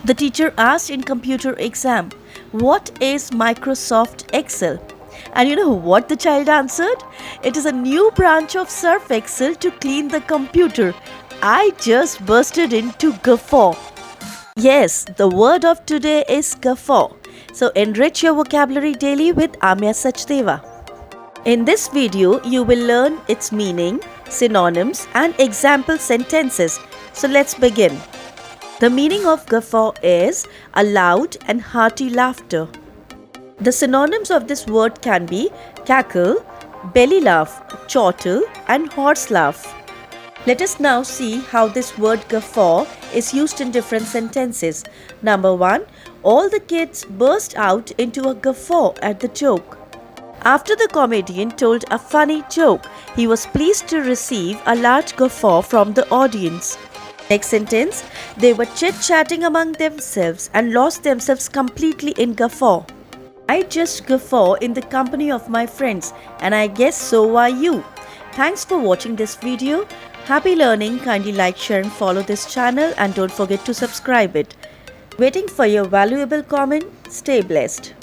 The teacher asked in computer exam, "What is Microsoft Excel?" And you know what the child answered? "It is a new branch of Surf Excel to clean the computer." I just bursted into guffaw. Yes, the word of today is guffaw. So enrich your vocabulary daily with Aamya Sachdeva. In this video, you will learn its meaning, synonyms and example sentences. So let's begin. The meaning of guffaw is a loud and hearty laughter. The synonyms of this word can be cackle, belly laugh, chortle and horse laugh. Let us now see how this word guffaw is used in different sentences. Number 1. All the kids burst out into a guffaw at the joke. After the comedian told a funny joke, he was pleased to receive a large guffaw from the audience. Next sentence, they were chit-chatting among themselves and lost themselves completely in guffaw. I just guffaw in the company of my friends, and I guess so are you. Thanks for watching this video. Happy learning. Kindly like, share and follow this channel and don't forget to subscribe it. Waiting for your valuable comment. Stay blessed.